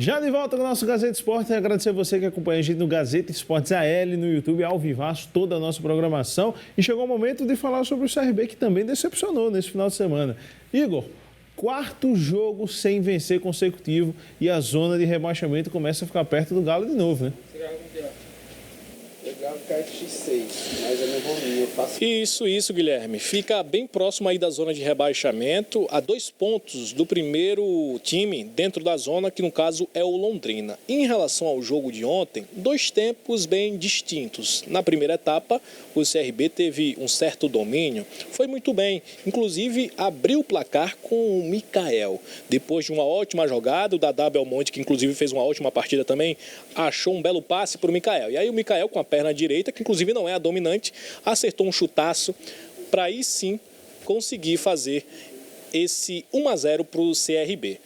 Já de volta com o nosso Gazeta Esportes, agradecer a você que acompanha a gente no Gazeta Esportes AL, no YouTube, ao vivaço, toda a nossa programação. E chegou o momento de falar sobre o CRB, que também decepcionou nesse final de semana. Igor, quarto jogo sem vencer consecutivo e a zona de rebaixamento começa a ficar perto do Galo de novo, né? Isso, Guilherme. Fica bem próximo aí da zona de rebaixamento, a 2 pontos do primeiro time dentro da zona, que no caso é o Londrina. Em relação ao jogo de ontem, 2 tempos bem distintos. Na primeira etapa, o CRB teve um certo domínio, foi muito bem. Inclusive, abriu o placar com o Mikael. Depois de uma ótima jogada, o Dadá Belmonte, que inclusive fez uma ótima partida também, achou um belo passe para o Mikael. E aí o Mikael, com a perna direita, que inclusive não é a dominante, acertou um chutaço para aí sim conseguir fazer esse 1-0 para o CRB.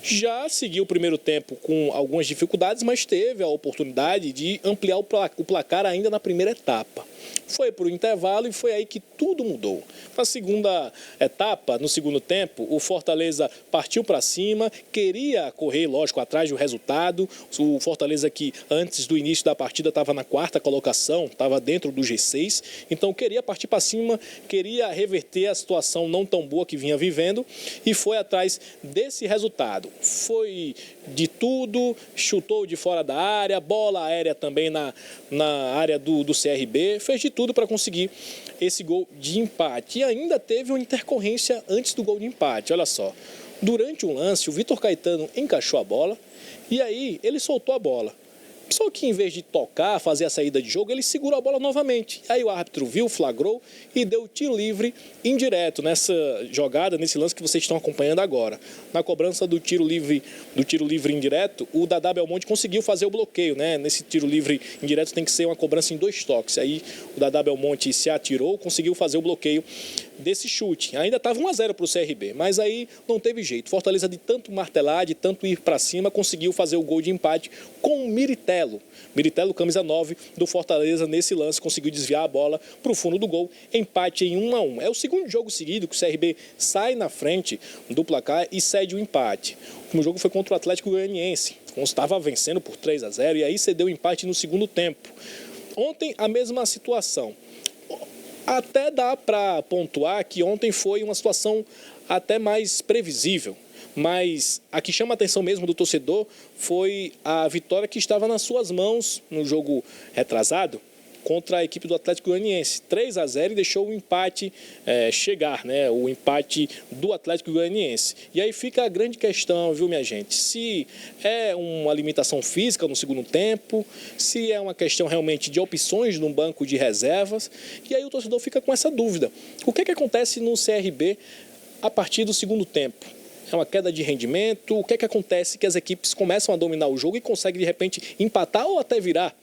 Já seguiu o primeiro tempo com algumas dificuldades, mas teve a oportunidade de ampliar o placar ainda na primeira etapa. Foi para o intervalo e foi aí que tudo mudou. Na segunda etapa, no segundo tempo, o Fortaleza partiu para cima, queria correr, lógico, atrás do resultado. O Fortaleza que antes do início da partida estava na 4ª colocação, estava dentro do G6, então queria partir para cima, queria reverter a situação não tão boa que vinha vivendo e foi atrás desse resultado. Foi de tudo, chutou de fora da área, bola aérea também na área do CRB, fez de tudo para conseguir esse gol de empate. E ainda teve uma intercorrência antes do gol de empate, olha só. Durante o lance, o Vitor Caetano encaixou a bola e aí ele soltou a bola. Só que em vez de tocar, fazer a saída de jogo, ele segurou a bola novamente. Aí o árbitro viu, flagrou e deu tiro livre indireto nessa jogada, nesse lance que vocês estão acompanhando agora. Na cobrança do tiro livre indireto, o Dadá Belmonte conseguiu fazer o bloqueio, né? Nesse tiro livre indireto tem que ser uma cobrança em 2 toques. Aí o Dadá Belmonte se atirou, conseguiu fazer o bloqueio desse chute. Ainda estava 1-0 para o CRB, mas aí não teve jeito. Fortaleza, de tanto martelar, de tanto ir para cima, conseguiu fazer o gol de empate com o Miritelo. Miritelo, camisa 9 do Fortaleza, nesse lance, conseguiu desviar a bola para o fundo do gol, empate em 1-1. É o segundo jogo seguido que o CRB sai na frente do placar e cede o empate. O último jogo foi contra o Atlético Goianiense, estava vencendo por 3-0 e aí cedeu o empate no segundo tempo. Ontem, a mesma situação. Até dá para pontuar que ontem foi uma situação até mais previsível. Mas a que chama a atenção mesmo do torcedor foi a vitória que estava nas suas mãos no jogo retrasado contra a equipe do Atlético Goianiense. 3-0 e deixou o empate chegar, né? O empate do Atlético Goianiense. E aí fica a grande questão, viu, minha gente? Se é uma limitação física no segundo tempo, se é uma questão realmente de opções no banco de reservas. E aí o torcedor fica com essa dúvida. O que acontece no CRB a partir do segundo tempo? É uma queda de rendimento? O que acontece que as equipes começam a dominar o jogo e conseguem, de repente, empatar ou até virar?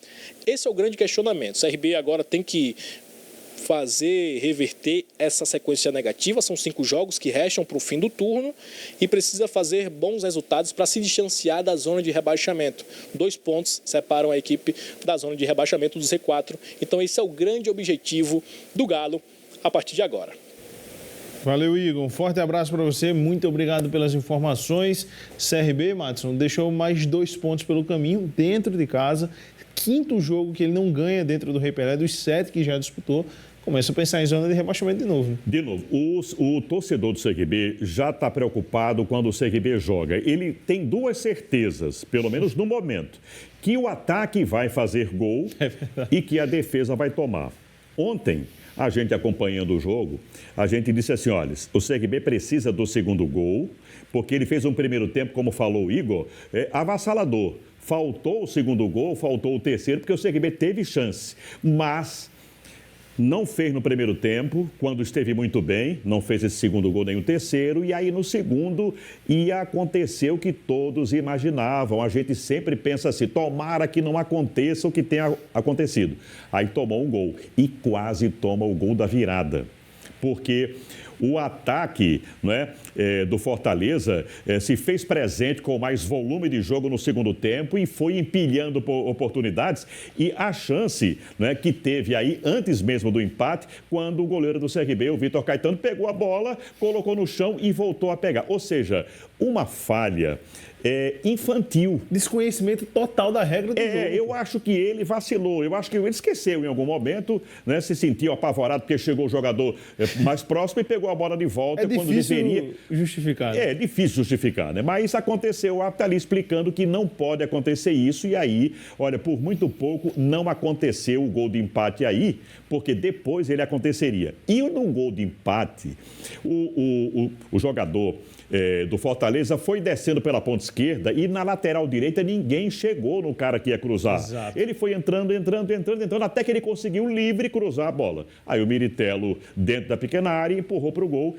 Esse é o grande questionamento. O CRB agora tem que reverter essa sequência negativa. São 5 jogos que restam para o fim do turno e precisa fazer bons resultados para se distanciar da zona de rebaixamento. 2 pontos separam a equipe da zona de rebaixamento do Z4. Então esse é o grande objetivo do Galo a partir de agora. Valeu, Igor. Um forte abraço para você. Muito obrigado pelas informações. CRB, Madison, deixou mais 2 pontos pelo caminho, dentro de casa. 5º jogo que ele não ganha dentro do Rei Pelé, dos 7 que já disputou. Começa a pensar em zona de rebaixamento de novo. Né? De novo, o torcedor do CRB já está preocupado quando o CRB joga. Ele tem 2 certezas, pelo menos no momento, que o ataque vai fazer gol e que a defesa vai tomar. Ontem, a gente acompanhando o jogo, a gente disse assim, olha, o CRB precisa do segundo gol, porque ele fez um primeiro tempo, como falou o Igor, avassalador. Faltou o segundo gol, faltou o terceiro, porque o CRB teve chance, mas não fez no primeiro tempo, quando esteve muito bem, não fez esse segundo gol nem o terceiro, e aí no segundo ia acontecer o que todos imaginavam. A gente sempre pensa assim, tomara que não aconteça o que tenha acontecido. Aí tomou um gol e quase toma o gol da virada, porque o ataque, né, do Fortaleza se fez presente com mais volume de jogo no segundo tempo e foi empilhando oportunidades. E a chance, né, que teve aí antes mesmo do empate, quando o goleiro do CRB, o Vitor Caetano, pegou a bola, colocou no chão e voltou a pegar. Ou seja, uma falha infantil. Desconhecimento total da regra do jogo. Eu acho que ele vacilou, eu acho que ele esqueceu em algum momento, né, se sentiu apavorado porque chegou o jogador mais próximo e pegou a bola de volta quando deveria. Justificar. Né? É difícil justificar, né? Mas aconteceu, o árbitro está ali explicando que não pode acontecer isso e aí, olha, por muito pouco não aconteceu o gol de empate aí, porque depois ele aconteceria. E no gol de empate, o jogador do Fortaleza foi descendo pela ponta esquerda e na lateral direita ninguém chegou no cara que ia cruzar. Exato. Ele foi entrando, até que ele conseguiu livre cruzar a bola. Aí o Miritello, dentro da pequena área, empurrou para o gol